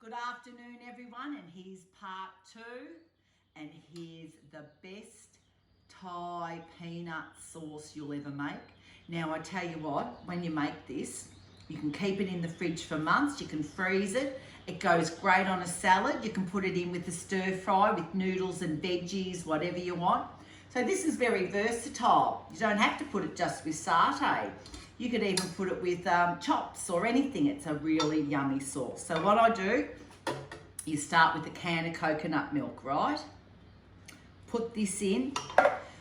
Good afternoon, everyone, and here's part 2, and here's the best Thai peanut sauce you'll ever make. Now, I tell you what, when you make this, you can keep it in the fridge for months, you can freeze it, it goes great on a salad, you can put it in with a stir fry with noodles and veggies, whatever you want. So this is very versatile. You don't have to put it just with satay. You could even put it with chops or anything. It's a really yummy sauce. So what I do, you start with a can of coconut milk, right? Put this in,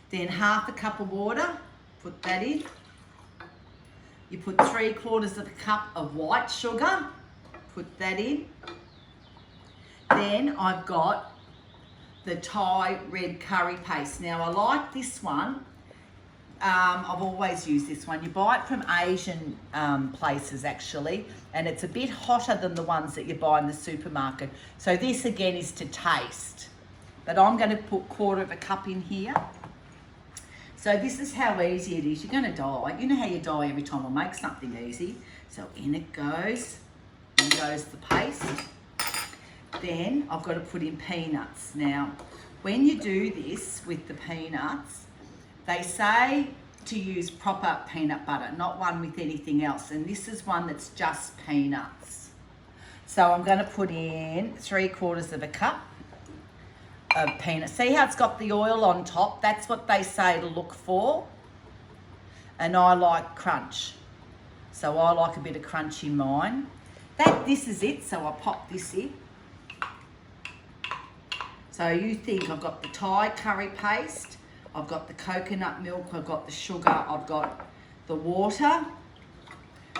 then half a cup of water, put that in. You put 3/4 of a cup of white sugar, put that in. Then I've got the Thai red curry paste. Now I like this one. I've always used this one. You buy it from Asian places actually, and it's a bit hotter than the ones that you buy in the supermarket. So this again is to taste. But I'm going to put 1/4 cup in here. So this is how easy it is. You're going to die. You know how you die every time I make something easy. So in it goes. In goes the paste. Then I've got to put in peanuts. Now, when you do this with the peanuts, they say to use proper peanut butter, not one with anything else. And this is one that's just peanuts. So I'm going to put in 3/4 cup of peanuts. See how it's got the oil on top? That's what they say to look for. And I like crunch. So I like a bit of crunch in mine. This is it, so I pop this in. So you think I've got the Thai curry paste, I've got the coconut milk, I've got the sugar, I've got the water.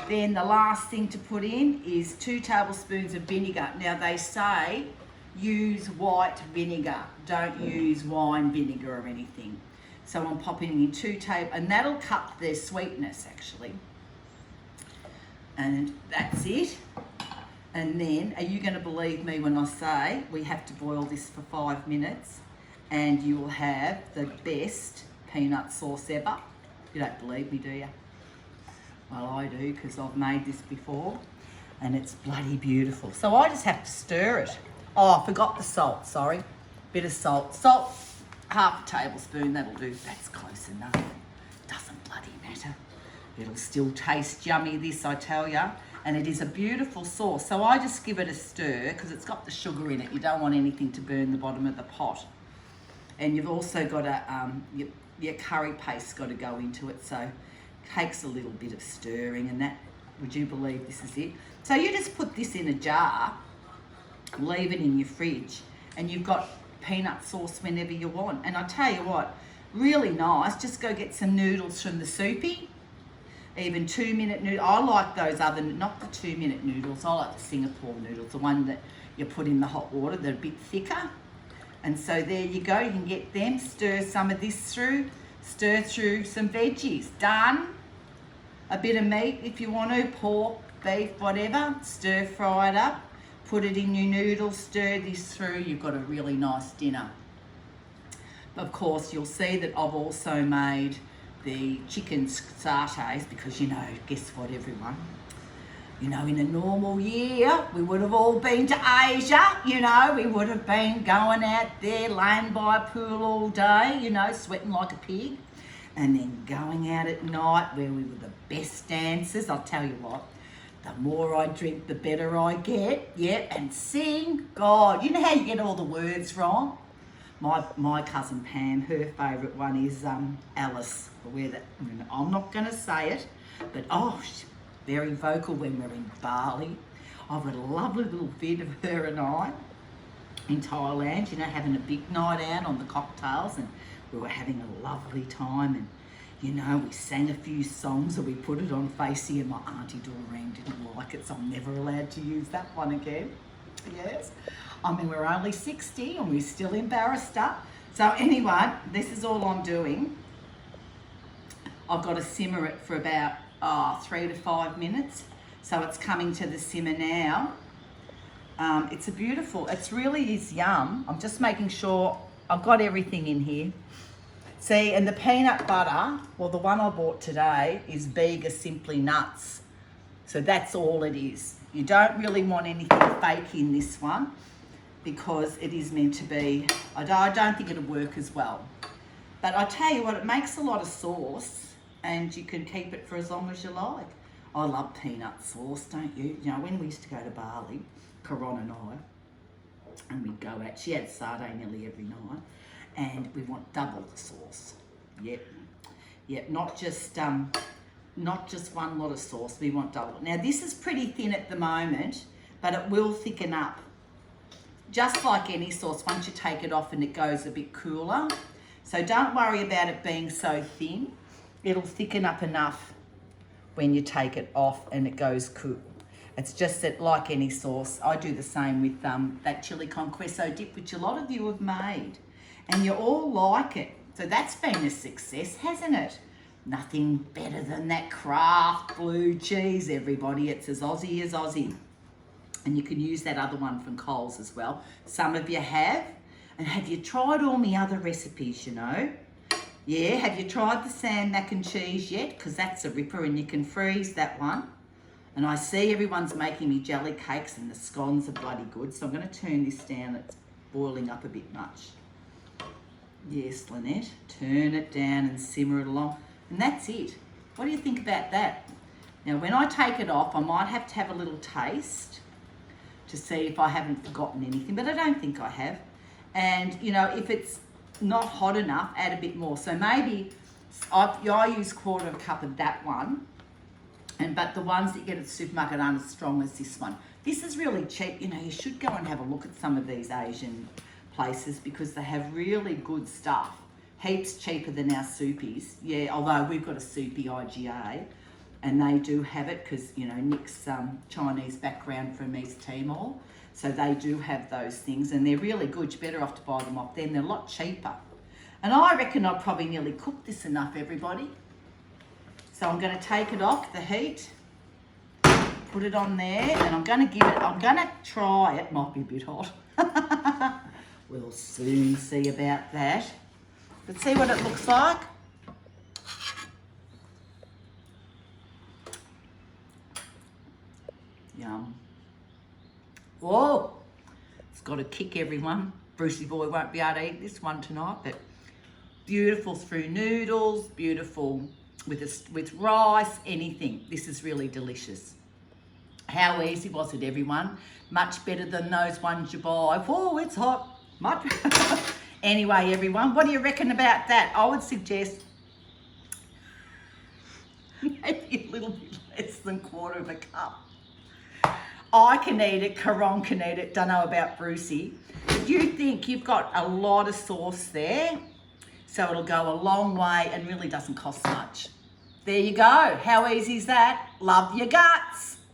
Then the last thing to put in is 2 tablespoons of vinegar. Now they say use white vinegar, don't use wine vinegar or anything. So I'm popping in 2 tablespoons, and that'll cut their sweetness actually. And that's it. And then, are you going to believe me when I say we have to boil this for 5 minutes and you will have the best peanut sauce ever? You don't believe me, do you? Well, I do, because I've made this before and it's bloody beautiful. So I just have to stir it. Oh, I forgot the salt, sorry. Bit of salt. Salt, 1/2 tablespoon, that'll do. That's close enough. Doesn't bloody matter. It'll still taste yummy, this, I tell ya. And it is a beautiful sauce. So I just give it a stir because it's got the sugar in it. You don't want anything to burn the bottom of the pot. And you've also got your curry paste's got to go into it. So it takes a little bit of stirring, and that, would you believe this is it? So you just put this in a jar, leave it in your fridge, and you've got peanut sauce whenever you want. And I tell you what, really nice. Just go get some noodles from the soupy. Even 2-minute noodles. I like those other, not the 2-minute noodles. I like the Singapore noodles, the one that you put in the hot water. They're a bit thicker. And so there you go. You can get them. Stir some of this through. Stir through some veggies. Done. A bit of meat if you want to. Pork, beef, whatever. Stir fry it up. Put it in your noodles. Stir this through. You've got a really nice dinner. Of course, you'll see that I've also made the chicken satays, because guess what, everyone? In a normal year, we would have all been to Asia, we would have been going out there, laying by a pool all day, sweating like a pig, and then going out at night where we were the best dancers. I'll tell you what, the more I drink, the better I get, and sing. God, you know how you get all the words wrong? My cousin Pam, her favourite one is Alice. I'm not going to say it, but she's very vocal when we're in Bali. I've got a lovely little vid of her and I in Thailand, having a big night out on the cocktails, and we were having a lovely time, and we sang a few songs, and we put it on Facey, and my auntie Doreen didn't like it, so I'm never allowed to use that one again. Yes. We're only 60 and we still embarrassed her. So anyway, this is all I'm doing. I've got to simmer it for about 3 to 5 minutes. So it's coming to the simmer now. It's really is yum. I'm just making sure I've got everything in here. See, and the peanut butter, well, the one I bought today is Bega Simply Nuts. So that's all it is. You don't really want anything fake in this one because it is meant to be, I don't think it'll work as well. But I tell you what, it makes a lot of sauce and you can keep it for as long as you like. I love peanut sauce, don't you? You know, when we used to go to Bali, Coron and I, and we'd go out, she had sardine nearly every night, and we want double the sauce. Yep, not just one lot of sauce, we want double. Now this is pretty thin at the moment, but it will thicken up. Just like any sauce, once you take it off and it goes a bit cooler. So don't worry about it being so thin. It'll thicken up enough when you take it off and it goes cool. It's just that, like any sauce, I do the same with that chili con queso dip, which a lot of you have made, and you all like it. So that's been a success, hasn't it? Nothing better than that Kraft blue cheese, everybody. It's as Aussie as Aussie. And you can use that other one from Coles as well. Some of you have. And have you tried all my other recipes, you know? Yeah, have you tried the sand mac and cheese yet? Because that's a ripper and you can freeze that one. And I see everyone's making me jelly cakes and the scones are bloody good. So I'm going to turn this down. It's boiling up a bit much. Yes, Lynette. Turn it down and simmer it along. And that's it. What do you think about that? Now, when I take it off, I might have to have a little taste to see if I haven't forgotten anything, but I don't think I have. And, you know, if it's not hot enough, add a bit more. So maybe I use 1/4 cup of that one, but the ones that you get at the supermarket aren't as strong as this one. This is really cheap. You know, you should go and have a look at some of these Asian places because they have really good stuff. Heaps cheaper than our soupies. Yeah, although we've got a soupy IGA and they do have it because, you know, Nick's Chinese background from East Timor. So they do have those things and they're really good. You're better off to buy them off them. They're a lot cheaper. And I reckon I've probably nearly cooked this enough, everybody. So I'm going to take it off the heat, put it on there, and I'm going to try it. Might be a bit hot. We'll soon see about that. But see what it looks like. Yum. Whoa, it's got a kick, everyone. Brucey boy won't be able to eat this one tonight, but beautiful through noodles, beautiful with rice, anything. This is really delicious. How easy was it, everyone? Much better than those ones you buy. Whoa, it's hot. Much. Anyway, everyone, what do you reckon about that? I would suggest maybe a little bit less than 1/4 cup. I can eat it, Caron can eat it, don't know about Brucey. If you think you've got a lot of sauce there, so it'll go a long way and really doesn't cost much. There you go. How easy is that? Love your guts.